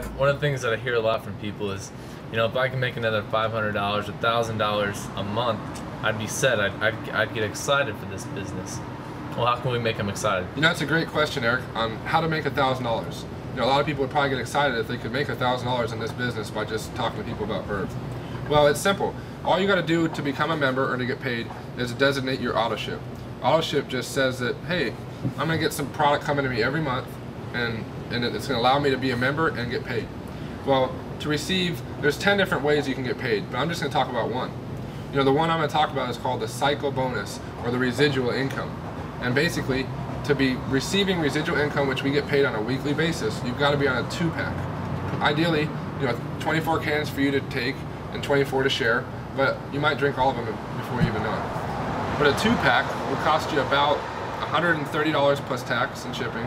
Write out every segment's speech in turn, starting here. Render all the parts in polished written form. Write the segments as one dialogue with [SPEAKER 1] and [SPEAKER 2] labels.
[SPEAKER 1] one of the things that I hear a lot from people is, you know, if I can make another $500, $1,000 a month, I'd be set. I'd get excited for this business. Well, how can we make them excited?
[SPEAKER 2] You know, that's a great question, Eric, on how to make $1,000. You know, a lot of people would probably get excited if they could make $1,000 in this business by just talking to people about Verve. Well, it's simple. All you got to do to become a member or to get paid is designate your auto ship. Auto ship just says that, hey, I'm going to get some product coming to me every month, and it's going to allow me to be a member and get paid. Well, to receive, there's 10 different ways you can get paid, but I'm just going to talk about one. You know, the one I'm going to talk about is called the cycle bonus, or the residual income. And basically, to be receiving residual income, which we get paid on a weekly basis, you've got to be on a 2-pack. Ideally, you know, 24 cans for you to take and 24 to share, but you might drink all of them before you even know it. But a 2-pack will cost you about $130 plus tax and shipping.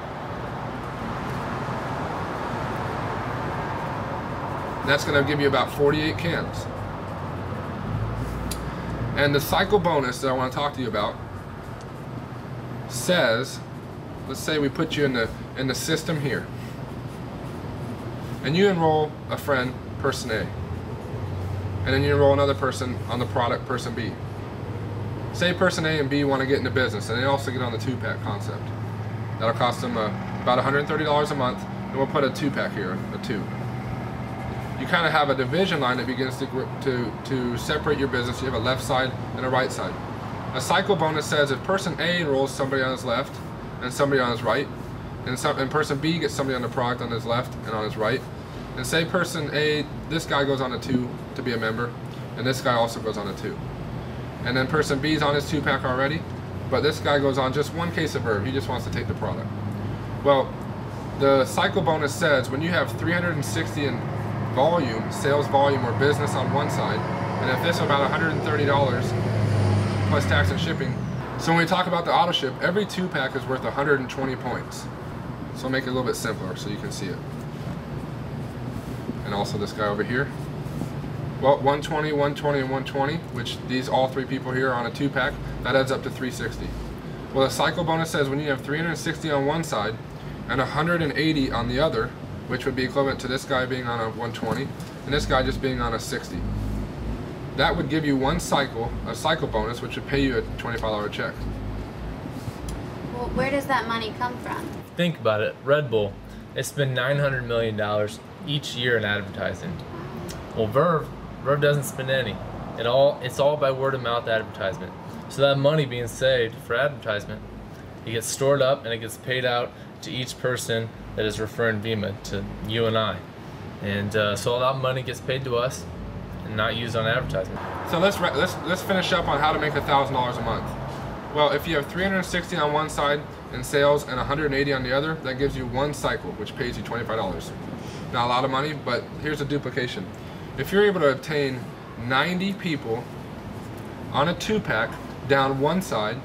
[SPEAKER 2] That's going to give you about 48 cans. And the cycle bonus that I want to talk to you about says, let's say we put you in the system here, and you enroll a friend, person A, and then you enroll another person on the product, person B. Say person A and B want to get into business, and they also get on the 2-pack concept. That'll cost them about $130 a month, and we'll put a 2-pack here, a 2. You kind of have a division line that begins to separate your business. You have a left side and a right side. A cycle bonus says if person A enrolls somebody on his left and somebody on his right, and person B gets somebody on the product on his left and on his right, and say person A, this guy goes on a 2 to be a member, and this guy also goes on a 2. And then person B is on his 2-pack already, but this guy goes on just one case of Verve. He just wants to take the product. Well, the cycle bonus says when you have 360 in volume, sales volume or business on one side, and if this is about $130 plus tax and shipping. So when we talk about the auto ship, every 2-pack is worth 120 points. So I'll make it a little bit simpler so you can see it. And also this guy over here. Well, 120, 120, and 120, which all 3 people here are on a 2-pack, that adds up to 360. Well, the cycle bonus says when you have 360 on one side and 180 on the other, which would be equivalent to this guy being on a 120 and this guy just being on a 60. That would give you one cycle, a cycle bonus, which would pay you a $25 check.
[SPEAKER 3] Well, where does that money come from?
[SPEAKER 1] Think about it. Red Bull, they spend $900 million each year in advertising. Well, Verve doesn't spend any. It's all by word of mouth advertisement. So that money being saved for advertisement, it gets stored up and it gets paid out to each person that is referring Vima, to you and I. And so all that money gets paid to us and not used on advertisement.
[SPEAKER 2] So let's finish up on how to make $1,000 a month. Well, if you have 360 on one side in sales and 180 on the other, that gives you one cycle, which pays you $25. Not a lot of money, but here's a duplication. If you're able to obtain 90 people on a 2-pack down one side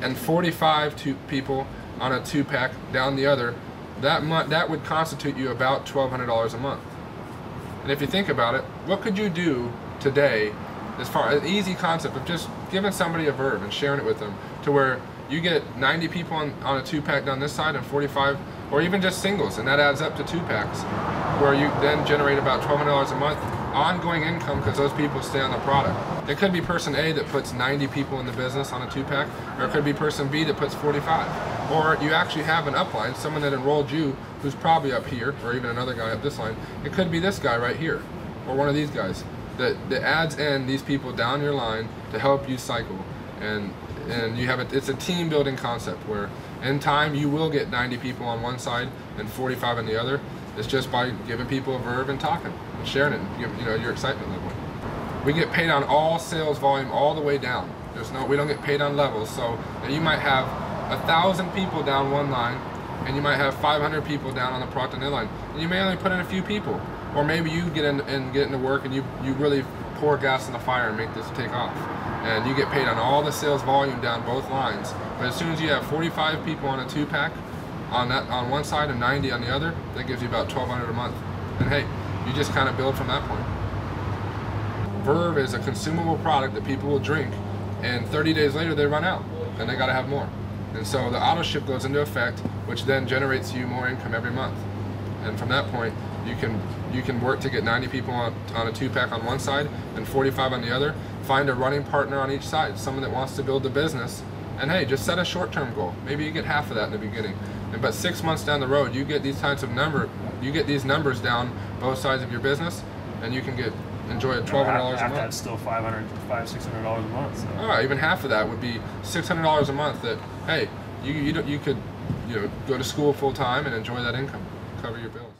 [SPEAKER 2] and 45 people on a 2-pack down the other, that would constitute you about $1,200 a month. And if you think about it, what could you do today, as far as an easy concept of just giving somebody a Verve and sharing it with them, to where you get 90 people on a 2-pack down this side and 45, or even just singles, and that adds up to 2-packs, where you then generate about $1,200 a month ongoing income because those people stay on the product. It could be person A that puts 90 people in the business on a 2-pack, or it could be person B that puts 45. Or you actually have an upline, someone that enrolled you who's probably up here, or even another guy up this line. It could be this guy right here, or one of these guys that adds in these people down your line to help you cycle. And you have it's a team building concept where in time you will get 90 people on one side and 45 on the other. It's just by giving people a Verve and talking and sharing it, and you know, your excitement level. We get paid on all sales volume all the way down. We don't get paid on levels. So you might have 1,000 people down one line, and you might have 500 people down on the product on the other line, and you may only put in a few people. Or maybe you get into work and you really pour gas in the fire and make this take off. And you get paid on all the sales volume down both lines. But as soon as you have 45 people on a 2-pack on one side and 90 on the other, that gives you about $1,200 a month. And hey, you just kind of build from that point. Verve is a consumable product that people will drink, and 30 days later they run out and they got to have more. And so the auto ship goes into effect, which then generates you more income every month. And from that point, you can work to get 90 people on a 2-pack on one side and 45 on the other. Find a running partner on each side, someone that wants to build the business. And hey, just set a short-term goal. Maybe you get half of that in the beginning. But 6 months down the road, you get these types of you get these numbers down both sides of your business, and you can enjoy $1,200 a month.
[SPEAKER 4] That's still $600 a month. So.
[SPEAKER 2] All right, even half of that would be $600 a month. That hey, you could go to school full time and enjoy that income, cover your bills.